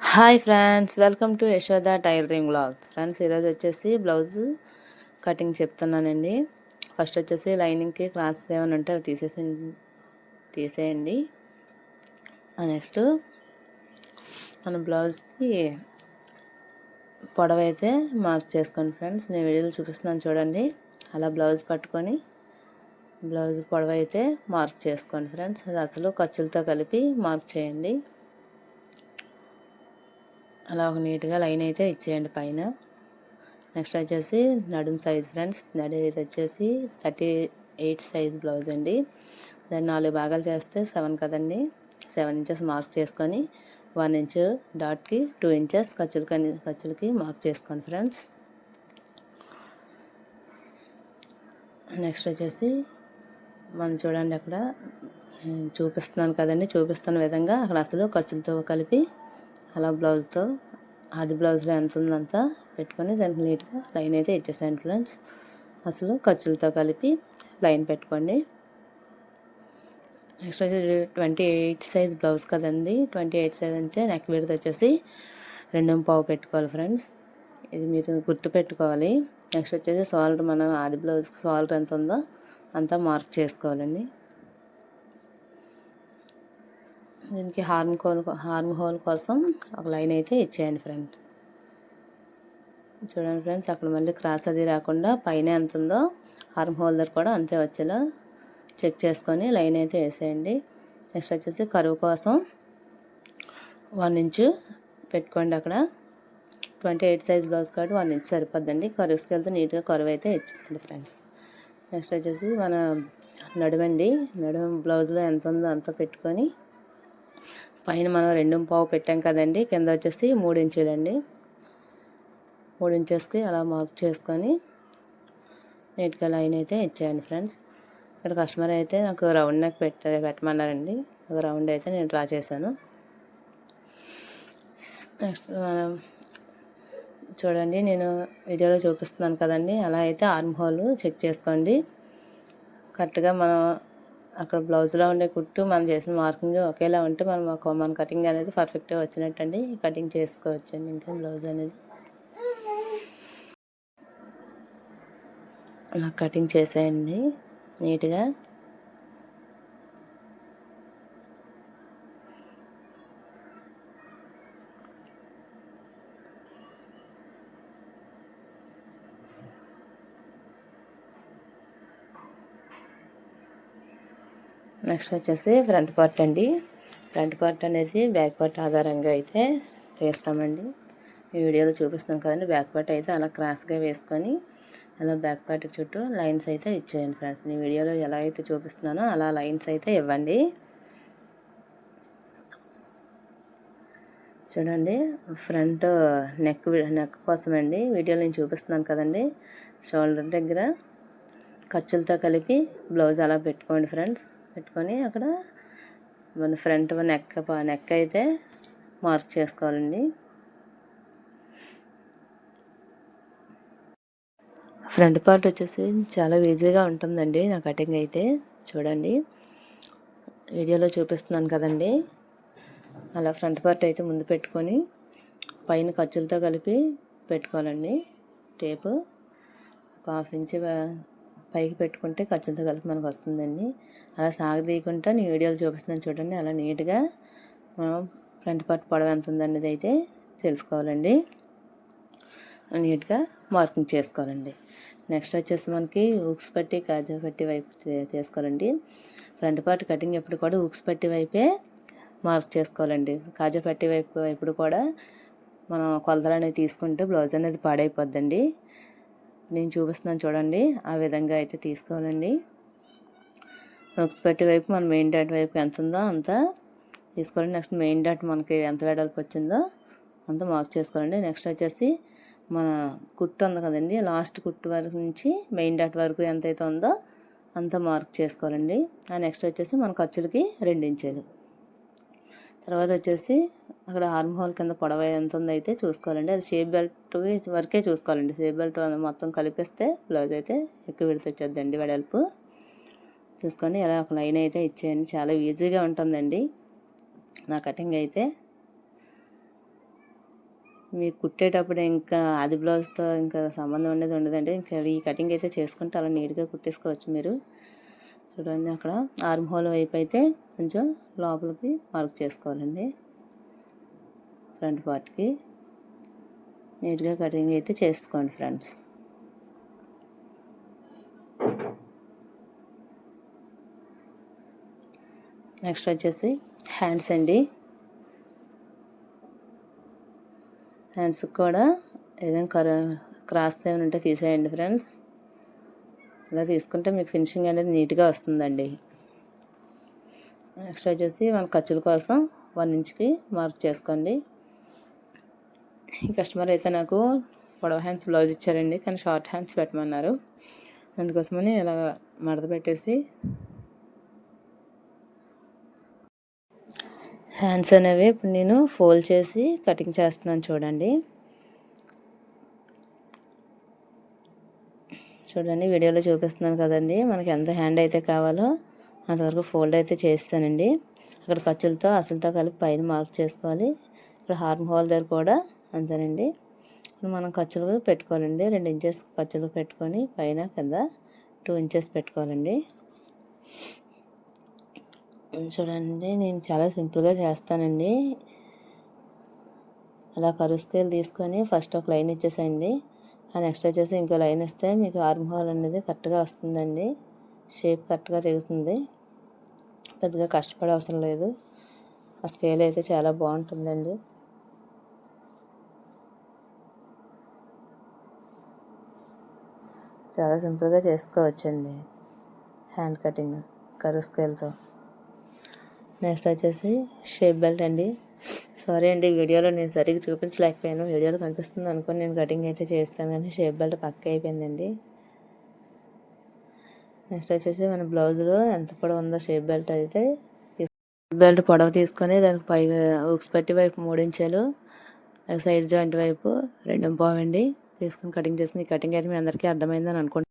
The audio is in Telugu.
Hi friends, welcome to Yashoda tailoring vlogs. Friends, ఈరోజు వచ్చేసి బ్లౌజు కటింగ్ చెప్తున్నానండి. ఫస్ట్ వచ్చేసి లైనింగ్కి క్రాస్ ఏమైనా ఉంటే అవి తీసేయండి. నెక్స్ట్ మన బ్లౌజ్కి పొడవైతే మార్క్ చేసుకోండి. ఫ్రెండ్స్, నేను వీడియోలో చూపిస్తున్నాను చూడండి. అలా బ్లౌజ్ పట్టుకొని బ్లౌజ్ పొడవైతే మార్క్ చేసుకోండి. ఫ్రెండ్స్, అది అసలు ఖర్చులతో కలిపి మార్క్ చేయండి. అలా ఒక నీట్గా లైన్ అయితే ఇచ్చేయండి పైన. నెక్స్ట్ వచ్చేసి నడుం సైజ్. ఫ్రెండ్స్, నడుం ఇది వచ్చేసి 38 సైజ్ బ్లౌజ్ అండి. దాన్ని 4 భాగాలు చేస్తే 7 కదండి. 7 ఇంచెస్ మార్క్ చేసుకొని 1 ఇంచ్ డాట్కి 2 ఇంచెస్ ఖర్చులకి మార్క్ చేసుకోండి. ఫ్రెండ్స్, నెక్స్ట్ వచ్చేసి మనం చూడండి, అక్కడ చూపిస్తున్నాను కదండి, చూపిస్తున్న విధంగా అక్కడ అసలు ఖర్చులతో కలిపి అలా బ్లౌజ్తో ఆది బ్లౌజ్లో ఎంత ఉందంతా పెట్టుకొని దానికి నీట్గా లైన్ అయితే ఇచ్చేసాను. ఫ్రెండ్స్, అసలు ఖర్చులతో కలిపి లైన్ పెట్టుకోండి. నెక్స్ట్ వచ్చేసి 28 సైజ్ బ్లౌజ్ కదండి. 28 సైజ్ అంటే నెక్ విడ్త్ వచ్చేసి 2.5 పెట్టుకోవాలి. ఫ్రెండ్స్, ఇది మీరు గుర్తుపెట్టుకోవాలి. నెక్స్ట్ వచ్చేసి షోల్డర్, మనం ఆది బ్లౌజ్కి షోల్డర్ ఎంత ఉందో అంతా మార్క్ చేసుకోవాలండి. దీనికి హార్మ్ హోల్ కోసం ఒక లైన్ అయితే ఇచ్చేయండి. ఫ్రెండ్స్, చూడండి ఫ్రెండ్స్, అక్కడ మళ్ళీ క్రాస్ అది రాకుండా పైన ఎంత ఉందో హార్మ్ హోల్ దగ్గర కూడా అంతే వచ్చేలా చెక్ చేసుకొని లైన్ అయితే వేసేయండి. నెక్స్ట్ వచ్చేసి కరువు కోసం 1 ఇంచ్ పెట్టుకోండి. అక్కడ 28 సైజ్ బ్లౌజ్ కాబట్టి 1 ఇంచ్ సరిపోద్దండి. కరువుకి వెళ్తే నీట్గా కరువు అయితే ఇచ్చేయండి. ఫ్రెండ్స్, నెక్స్ట్ వచ్చేసి మన నడుమండి. నడుము బ్లౌజ్లో ఎంత ఉందో అంత పెట్టుకొని పైన మనం 2.5 పెట్టాం కదండి. కింద వచ్చేసి 3 ఇంచులండి. 3 ఇంచెస్కి అలా మార్క్ చేసుకొని నీట్గా లైన్ అయితే ఇచ్చేయండి. ఫ్రెండ్స్, ఇక్కడ కస్టమర్ అయితే నాకు రౌండ్ నెక్ పెట్టమన్నారండి. ఒక రౌండ్ అయితే నేను డ్రా చేశాను. నెక్స్ట్ మనం చూడండి, నేను వీడియోలో చూపిస్తున్నాను కదండి, అలా అయితే ఆర్మ్ హోల్ చెక్ చేసుకోండి. కరెక్ట్గా మనం అక్కడ బ్లౌజ్లో ఉండే కుట్టు మనం చేసిన మార్కింగ్ ఒకేలా ఉంటే మన కటింగ్ అనేది పర్ఫెక్ట్గా వచ్చినట్టండి. కటింగ్ చేసుకోవచ్చండి. ఇంకా బ్లౌజ్ అనేది అలా కటింగ్ చేసేయండి నీట్గా. నెక్స్ట్ వచ్చేసి ఫ్రంట్ పార్ట్ అండి. ఫ్రంట్ పార్ట్ అనేది బ్యాక్ పార్ట్ ఆధారంగా అయితే తీస్తామండి. ఈ వీడియోలో చూపిస్తున్నాం కదండి. బ్యాక్ పార్ట్ అయితే అలా క్రాస్గా వేసుకొని అలా బ్యాక్ పార్ట్ చుట్టూ లైన్స్ అయితే ఇచ్చేయండి. ఫ్రెండ్స్, ఈ వీడియోలో ఎలా అయితే చూపిస్తున్నానో అలా లైన్స్ అయితే ఇవ్వండి. చూడండి, ఫ్రంట్ నెక్ కోసం అండి వీడియోలో నేను చూపిస్తున్నాను కదండి. షోల్డర్ దగ్గర ఖర్చులతో కలిపి బ్లౌజ్ అలా పెట్టుకోండి. ఫ్రెండ్స్, పెట్టుకొని అక్కడ మన ఫ్రంట్ నెక్ అయితే మార్క్ చేసుకోవాలండి. ఫ్రంట్ పార్ట్ వచ్చేసి చాలా ఈజీగా ఉంటుందండి నా కటింగ్ అయితే. చూడండి, వీడియోలో చూపిస్తున్నాను కదండి, అలా ఫ్రంట్ పార్ట్ అయితే ముందు పెట్టుకొని పైన ఖర్చులతో కలిపి పెట్టుకోవాలండి. టేపు ఒక 1/2 ఇంచ్ పైకి పెట్టుకుంటే ఖర్చులతో కలిపి మనకు వస్తుందండి. అలా సాగదీయకుండా నేను వీడియోలో చూపిస్తున్నాను చూడండి. అలా నీట్గా మనం ఫ్రంట్ పార్ట్ పొడవు ఎంత ఉందనేది అయితే తెలుసుకోవాలండి. నీట్గా మార్కింగ్ చేసుకోవాలండి. నెక్స్ట్ వచ్చేసి మనకి ఊక్స్ పట్టి కాజా పట్టి వైపు తీసుకోవాలండి. ఫ్రంట్ పార్ట్ కటింగ్ ఎప్పుడు కూడా ఊక్స్ పట్టి వైపే మార్క్ చేసుకోవాలండి. కాజా పట్టి వైపు ఎప్పుడు కూడా మనం కొలతలు అనేది తీసుకుంటే బ్లౌజ్ అనేది పాడైపోద్దండి. నేను చూపిస్తున్నాను చూడండి, ఆ విధంగా అయితే తీసుకోవాలండి. ఊక్స్ పట్టి వైపు మన మెయిన్ డాట్ వైపు ఎంత ఉందో అంత తీసుకోవాలండి. నెక్స్ట్ మెయిన్ డాట్ మనకి ఎంత వెడల్పు వచ్చిందో అంత మార్క్ చేసుకోవాలండి. నెక్స్ట్ వచ్చేసి మన కుట్టు ఉంది కదండి, లాస్ట్ కుట్టు వరకు నుంచి మెయిన్ డాట్ వరకు ఎంతైతే ఉందో అంత మార్క్ చేసుకోవాలండి. నెక్స్ట్ వచ్చేసి మన ఖర్చులకి 2 ఇంచులు. తర్వాత వచ్చేసి అక్కడ ఆర్మ్ హోల్ కింద పొడవ ఎంత ఉందో అయితే చూసుకోవాలండి. అది షేప్ బెల్ట్ వరకే చూసుకోవాలండి. షేప్ బెల్ట్ మొత్తం కలిపిస్తే బ్లౌజ్ అయితే ఎక్కువ విడత వచ్చేద్దండి వెడల్పు. చూసుకోండి, ఇలా ఒక లైన్ అయితే ఇచ్చేయండి. చాలా ఈజీగా ఉంటుందండి నా కటింగ్ అయితే. మీకు కుట్టేటప్పుడు ఇంకా అది బ్లౌజ్తో ఇంకా సంబంధం అనేది ఉండదండి. ఇంకా ఈ కటింగ్ అయితే చేసుకుంటే అలా నీట్గా కుట్టేసుకోవచ్చు మీరు. చూడండి, అక్కడ ఆర్మ్ హోల్ వైపు అయితే కొంచెం లోపలికి మార్క్ చేసుకోవాలండి. ఫ్రంట్ పార్ట్కి నీట్గా కటింగ్ అయితే చేసుకోండి ఫ్రెండ్స్. నెక్స్ట్ వచ్చేసి హ్యాండ్స్ అండి. హ్యాండ్స్కి కూడా ఏదైనా క్రాస్ ఏమైనా ఉంటే తీసేయండి ఫ్రెండ్స్. ఇలా తీసుకుంటే మీకు ఫినిషింగ్ అనేది నీట్గా వస్తుందండి. నెక్స్ట్ వచ్చేసి మన ఖర్చుల కోసం 1 ఇంచ్కి మార్క్ చేసుకోండి. ఈ కస్టమర్ అయితే నాకు పొడవ హ్యాండ్స్ బ్లౌజ్ ఇచ్చారండి, కానీ షార్ట్ హ్యాండ్స్ పెట్టమన్నారు. అందుకోసమని ఇలా మడత పెట్టేసి హ్యాండ్స్ అనేవి ఇప్పుడు నేను ఫోల్డ్ చేసి కటింగ్ చేస్తున్నాను. చూడండి వీడియోలో చూపిస్తున్నాను కదండి. మనకి ఎంత హ్యాండ్ అయితే కావాలో అంతవరకు ఫోల్డ్ అయితే చేస్తానండి. అక్కడ ఖర్చులతో అసలుతో కలిపి పైన మార్క్ చేసుకోవాలి. ఇక్కడ హార్మ్ హోల్ దగ్గర కూడా అంతేనండి. ఇప్పుడు మనం ఖర్చులు పెట్టుకోవాలండి. 2 ఇంచెస్ ఖర్చులు పెట్టుకొని పైన కింద 2 ఇంచెస్ పెట్టుకోవాలండి. చూడండి, నేను చాలా సింపుల్గా చేస్తానండి. అలా కరువు స్కేల్ తీసుకొని ఫస్ట్ ఒక లైన్ ఇచ్చేసేయండి. నెక్స్ట్ వచ్చేసి ఇంకో లైన్ ఇస్తే మీకు ఆర్మ్ హోల్ అనేది కరెక్ట్గా వస్తుందండి. షేప్ కరెక్ట్గా తెగుతుంది. పెద్దగా కష్టపడే అవసరం లేదు. ఆ స్కేల్ అయితే చాలా బాగుంటుందండి. చాలా సింపుల్గా చేసుకోవచ్చండి హ్యాండ్ కటింగ్ కరువు స్కేల్తో. నెక్స్ట్ వచ్చేసి షేప్ బెల్ట్ అండి. సారీ అండి, వీడియోలో నేను సరిగ్గా చూపించలేకపోయాను. వీడియోలో కనిపిస్తుంది అనుకుని నేను కటింగ్ అయితే చేస్తాను, కానీ షేప్ బెల్ట్ పక్క అయిపోయిందండి. నెక్స్ట్ వచ్చేసి మన బ్లౌజ్లో ఎంత పొడవు ఉందో షేప్ బెల్ట్ అయితే బెల్ట్ పొడవు తీసుకొని దానికి పైగా హుక్స్ పట్టి వైపు 3 ఇంచులు, సైడ్ జాయింట్ వైపు 2.5 తీసుకొని కటింగ్ చేసుకుని, ఈ కటింగ్ అయితే మీ అందరికీ అర్థమైందని అనుకుంటున్నాను.